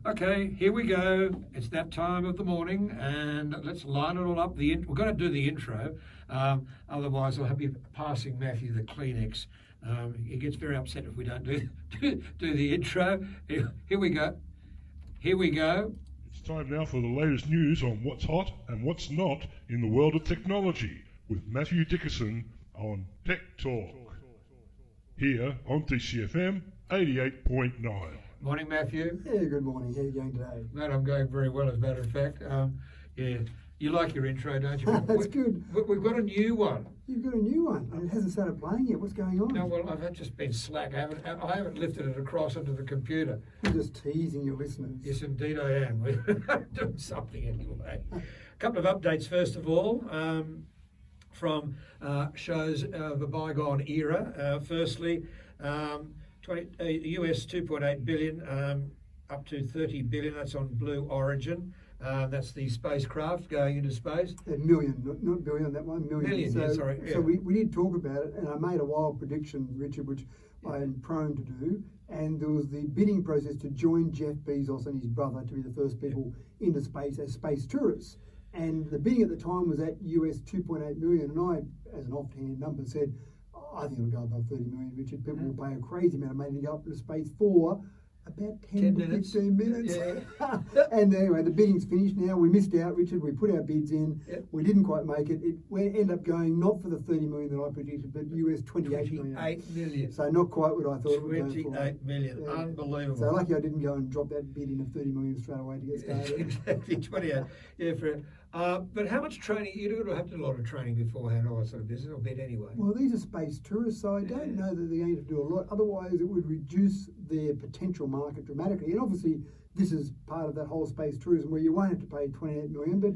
Okay, here we go. It's that time of the morning, and let's line it all up. We're going to do the intro. Otherwise, I'll have you passing Matthew the Kleenex. He gets very upset if we don't do the intro. Here we go. Here we go. It's time now for the latest news on what's hot and what's not in the world of technology with Matthew Dickerson on Tech Talk. Here on TCFM 88.9. Morning, Matthew. Yeah, good morning. How are you going today? Mate, I'm going very well, as a matter of fact. Yeah, you like your intro, don't you? That's good. We've got a new one. You've got a new one, and it hasn't started playing yet. What's going on? No, well, I've just been slack. I haven't lifted it across onto the computer. You're just teasing your listeners. Yes, indeed I am. We're doing something anyway. A couple of updates, first of all, from shows of a bygone era. Firstly, US 2.8 billion up to 30 billion. That's on Blue Origin. That's the spacecraft going into space. A million, not billion on that one, million. Million, sorry. Yeah. So we did talk about it, and I made a wild prediction, Richard, which I am prone to do. And there was the bidding process to join Jeff Bezos and his brother to be the first people into space as space tourists. And the bidding at the time was at US 2.8 million. And I, as an offhand number, said, I think it'll go above 30 million, Richard. People will pay a crazy amount of money to go up into space for about 10 to 15 minutes. Yeah. And anyway, the bidding's finished now. We missed out, Richard. We put our bids in. Yep. We didn't quite make it. We ended up going not for the 30 million that I predicted, but US 28 million. 28 million. So not quite what I thought it would go for. 28 million. Yeah. Unbelievable. So lucky I didn't go and drop that bid in of 30 million straight away to get started. Exactly, 28. Yeah, but how much training? You do have to do a lot of training beforehand, all that sort of business, or bit anyway. Well, these are space tourists, so I don't know that they're going to do a lot. Otherwise, it would reduce their potential market dramatically. And obviously, this is part of that whole space tourism where you won't have to pay 28 million. But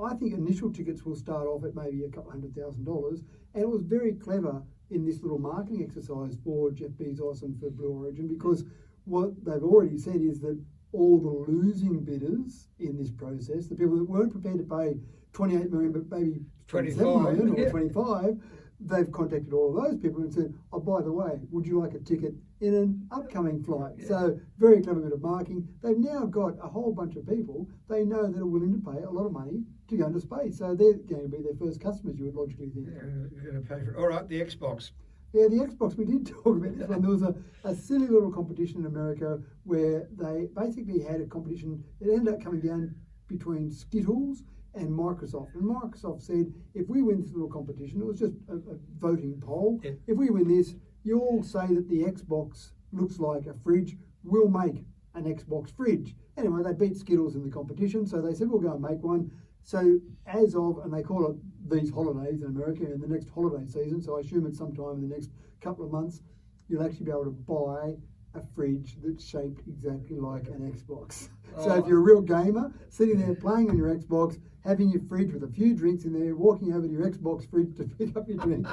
I think initial tickets will start off at maybe a couple $100,000. And it was very clever in this little marketing exercise for Jeff Bezos and for Blue Origin, because what they've already said is that all the losing bidders in this process, the people that weren't prepared to pay 28 million but maybe 27 million or 25, they've contacted all of those people and said, oh, by the way, would you like a ticket in an upcoming flight? Yeah. So very clever bit of marketing. They've now got a whole bunch of people they know that are willing to pay a lot of money to go into space. So they're going to be their first customers, you would logically think. Yeah, they're going to pay for it. All right, the Xbox. Yeah, the Xbox, we did talk about this one. There was a silly little competition in America where they basically had a competition that ended up coming down between Skittles and Microsoft. And Microsoft said, if we win this little competition, it was just a voting poll, if we win this, you all say that the Xbox looks like a fridge, we'll make an Xbox fridge. Anyway, they beat Skittles in the competition, so they said, we'll go and make one. So as of, and they call it these holidays in America, in the next holiday season, so I assume it's sometime in the next couple of months, you'll actually be able to buy a fridge that's shaped exactly like an Xbox. So if you're a real gamer, sitting there playing on your Xbox, having your fridge with a few drinks in there, walking over to your Xbox fridge to pick up your drink.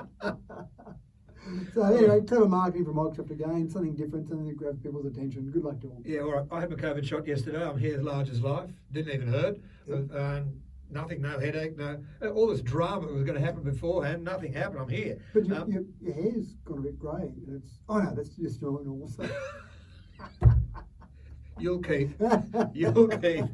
So anyway, clever marketing from Microsoft again, something different, something that grabs people's attention. Good luck to all. Yeah, all right. I had my COVID shot yesterday. I'm here as large as life. Didn't even hurt. Yep. Nothing, no headache, no. All this drama that was going to happen beforehand, nothing happened. I'm here. But your hair's got a bit grey. Oh no, that's just normal. You'll keep. You'll keep.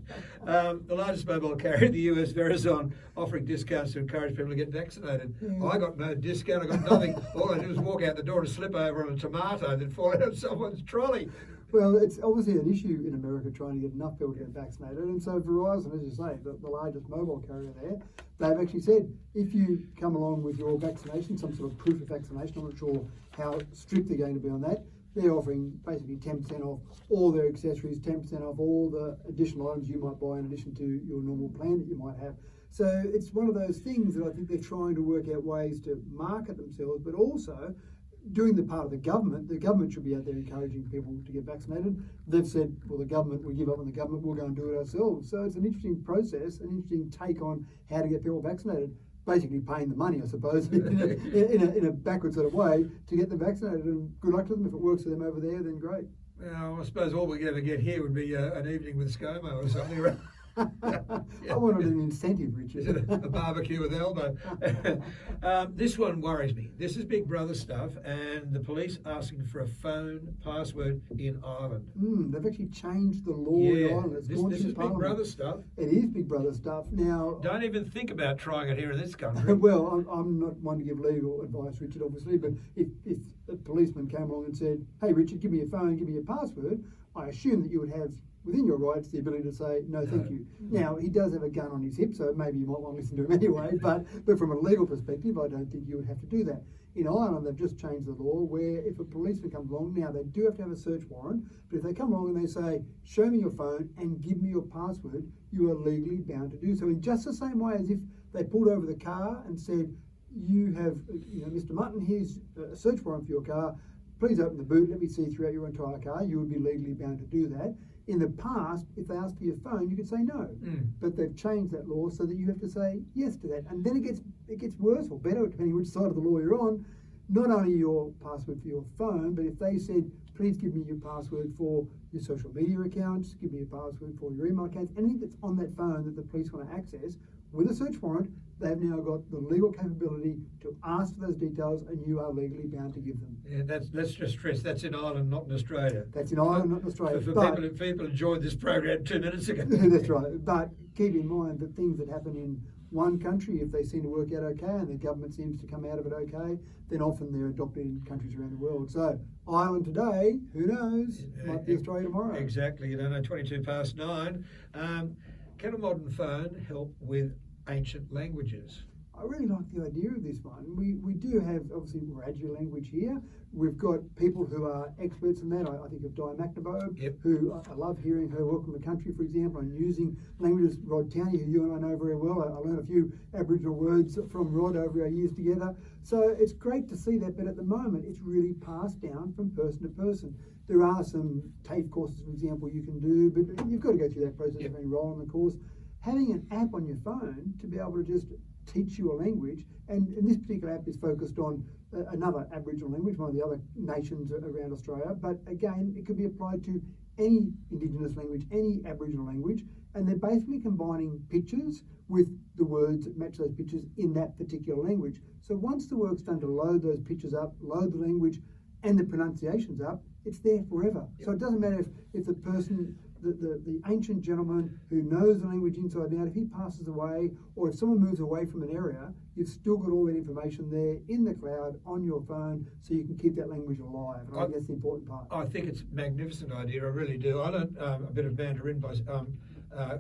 The largest mobile carrier in the US, Verizon, offering discounts to encourage people to get vaccinated. Yeah. I got no discount. I got nothing. All I did was walk out the door and slip over on a tomato and then fall out of someone's trolley. Well, it's obviously an issue in America trying to get enough people to get vaccinated. And so Verizon, as you say, the largest mobile carrier there, they've actually said, if you come along with your vaccination, some sort of proof of vaccination, I'm not sure how strict they're going to be on that, they're offering basically 10% off all their accessories, 10% off all the additional items you might buy in addition to your normal plan that you might have. So it's one of those things that I think they're trying to work out ways to market themselves, but also doing the part of the government should be out there encouraging people to get vaccinated. They've said, well, the government, we give up on the government, we'll go and do it ourselves. So it's an interesting process, an interesting take on how to get people vaccinated. Basically paying the money, I suppose, in a backward sort of way to get them vaccinated. And good luck to them. If it works for them over there, then great. Well, I suppose all we could ever get here would be an evening with ScoMo or something. I wanted an incentive, Richard. A barbecue with elbow. This one worries me. This is Big Brother stuff, and the police asking for a phone password in Ireland. They've actually changed the law in Ireland. It's gone this through is Big Parliament. Brother stuff. It is Big Brother stuff. Now, Don't even think about trying it here in this country. well, I'm not one to give legal advice, Richard, obviously, but if a policeman came along and said, "Hey, Richard, give me your phone, give me your password," I assume that you would have within your rights the ability to say no, thank you. Now, he does have a gun on his hip, so maybe you might want to listen to him anyway, but from a legal perspective, I don't think you would have to do that. In Ireland, they've just changed the law where if a policeman comes along, now they do have to have a search warrant, but if they come along and they say, "Show me your phone and give me your password," you are legally bound to do so in just the same way as if they pulled over the car and said, "You have, Mr. Mutton, here's a search warrant for your car. Please open the boot, let me see throughout your entire car." You would be legally bound to do that. In the past, if they asked for your phone, you could say no. But they've changed that law so that you have to say yes to that. And then it gets worse or better, depending which side of the law you're on. Not only your password for your phone, but if they said, "Please give me your password for your social media accounts, give me your password for your email accounts," anything that's on that phone that the police want to access, with a search warrant, they've now got the legal capability to ask for those details, and you are legally bound to give them. Yeah, let's just stress that's in Ireland, not in Australia. That's in Ireland, not in Australia. For people enjoyed this program 2 minutes ago. That's right. But keep in mind that things that happen in one country, if they seem to work out okay and the government seems to come out of it okay, then often they're adopted in countries around the world. So Ireland today, who knows, might be Australia tomorrow. Exactly. You don't know, 9:22. Can a modern phone help with ancient languages? I really like the idea of this one. We do have, obviously, Wiradjuri language here. We've got people who are experts in that. I think of Di McNaboe, who I love hearing her welcome the country, for example, and using languages. Rod Towney, who you and I know very well. I learned a few Aboriginal words from Rod over our years together. So it's great to see that, but at the moment, it's really passed down from person to person. There are some TAFE courses, for example, you can do, but you've got to go through that process of enrolling in the course. Having an app on your phone to be able to just teach you a language, and this particular app is focused on another Aboriginal language, one of the other nations around Australia, but again, it could be applied to any Indigenous language, any Aboriginal language, and they're basically combining pictures with the words that match those pictures in that particular language. So once the work's done to load those pictures up, load the language and the pronunciations up, it's there forever. So it doesn't matter if the person, the ancient gentleman who knows the language inside and out, if he passes away or if someone moves away from an area, you've still got all that information there in the cloud on your phone so you can keep that language alive. And I think that's the important part. I think it's a magnificent idea, I really do. I learned a bit of Mandarin by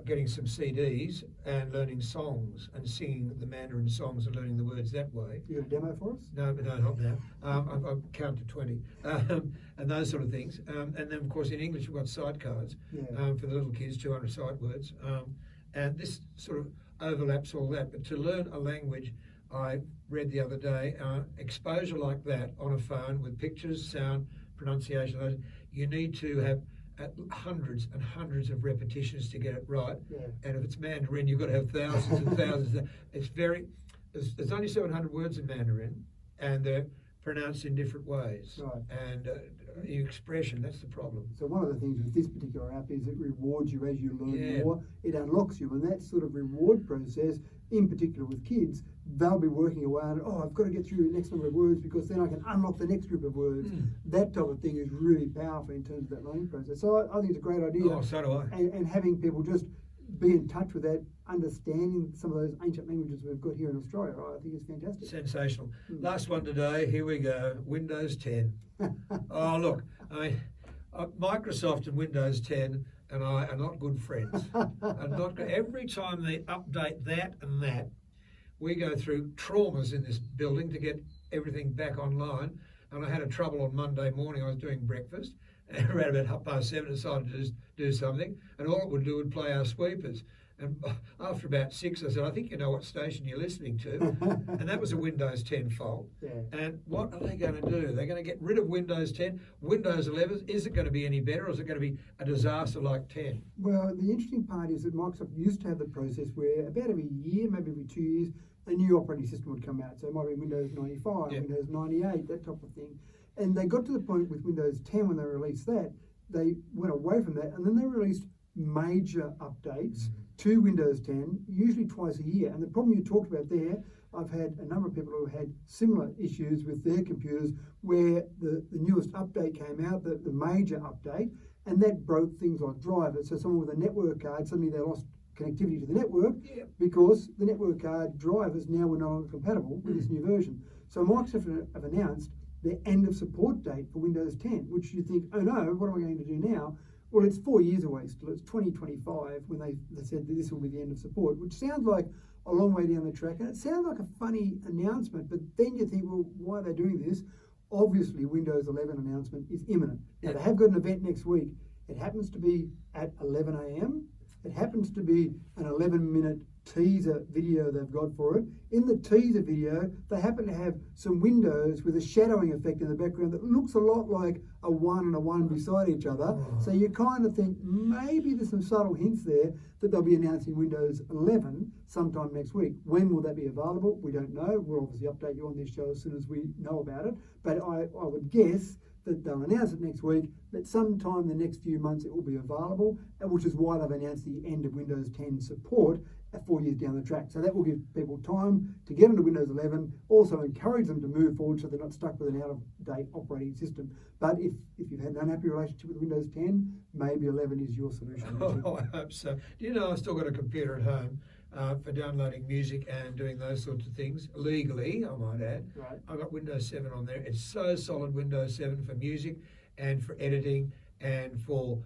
getting some CDs and learning songs and singing the Mandarin songs and learning the words that way. You got a demo for us? No, not now. I'll count to 20 and those sort of things. And then, of course, in English we've got sight cards for the little kids, 200 sight words. And this sort of overlaps all that. But to learn a language, I read the other day, exposure like that on a phone with pictures, sound, pronunciation, you need to have hundreds and hundreds of repetitions to get it right. And if it's Mandarin, you've got to have thousands and thousands. There's only 700 words in Mandarin, and they're pronounced in different ways. And the expression, that's the problem. So one of the things with this particular app is it rewards you as you learn more. It unlocks you, and that sort of reward process, in particular with kids, they'll be working away on, I've got to get through the next number of words because then I can unlock the next group of words. That type of thing is really powerful in terms of that learning process. So I think it's a great idea. Oh, so do I. And having people just be in touch with that, understanding some of those ancient languages we've got here in Australia, I think it's fantastic. Sensational. Last one today, here we go, Windows 10. Oh, look, Microsoft and Windows 10 and I are not good friends. Every time they update that and that, we go through traumas in this building to get everything back online. And I had a trouble on Monday morning. I was doing breakfast, and around about 7:30, decided to do something, and all it would do would play our sweepers. And after about 6, I said, I think you know what station you're listening to. And that was a Windows 10 fault. And what are they going to do? They're going to get rid of Windows 10. Windows 11, is it going to be any better, or is it going to be a disaster like 10? Well, the interesting part is that Microsoft used to have the process where about every year, maybe every 2 years, a new operating system would come out. So it might be Windows 95, Windows 98, that type of thing. And they got to the point with Windows 10 when they released that, they went away from that, and then they released major updates to Windows 10, usually twice a year. And the problem you talked about there, I've had a number of people who had similar issues with their computers where the newest update came out, the major update, and that broke things like drivers. So someone with a network card, suddenly they lost connectivity to the network because the network card drivers now were no longer compatible with this new version. So Microsoft have announced their end of support date for Windows 10, which you think, oh no, what am I going to do now? Well, it's 4 years away still. It's 2025 when they said that this will be the end of support, which sounds like a long way down the track. And it sounds like a funny announcement, but then you think, well, why are they doing this? Obviously, Windows 11 announcement is imminent. Now, they have got an event next week. It happens to be at 11 a.m. It happens to be an 11-minute teaser video they've got for it. In the teaser video, they happen to have some windows with a shadowing effect in the background that looks a lot like a 1 and a 1 beside each other. So you kind of think maybe there's some subtle hints there that they'll be announcing Windows 11 sometime next week. When will that be available? We don't know. We'll obviously update you on this show as soon as we know about it. But I would guess that they'll announce it next week, that sometime in the next few months it will be available, which is why they've announced the end of Windows 10 support at 4 years down the track. So that will give people time to get into Windows 11, also encourage them to move forward so they're not stuck with an out-of-date operating system. But if you've had an unhappy relationship with Windows 10, maybe 11 is your solution. Oh, I hope so. Do you know I've still got a computer at home for downloading music and doing those sorts of things legally, I might add. Right. I've got Windows 7 on there. It's so solid, Windows 7 for music and for editing and for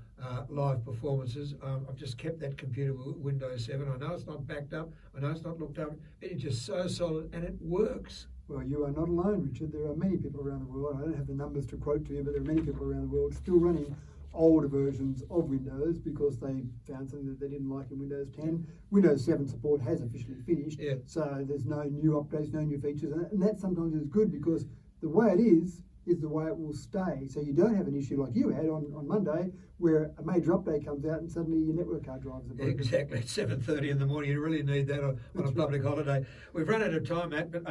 live performances. I've just kept that computer with Windows 7. I know it's not backed up. I know it's not looked up. It's just so solid and it works. Well, you are not alone, Richard. There are many people around the world. I don't have the numbers to quote to you, but there are many people around the world still running older versions of Windows because they found something that they didn't like in Windows 10. Windows 7 support has officially finished, so there's no new updates, no new features, and that sometimes is good because the way it is the way it will stay. So you don't have an issue like you had on Monday where a major update comes out and suddenly your network card drives are broken. Exactly, at 7:30 in the morning. You really need that on a public holiday. We've run out of time, Matt, but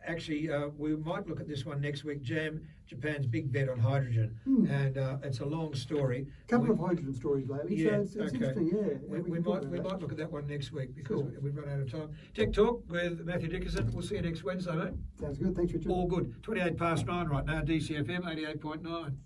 actually, we might look at this one next week. Japan's big bet on hydrogen, and it's a long story. A couple of hydrogen stories lately, so it's interesting. Yeah, we might look at that one next week because we've run out of time. Tech Talk with Matthew Dickinson. We'll see you next Wednesday, mate. Sounds good. Thanks, Richard. All good. 9:28 right now. DCFM 88.9.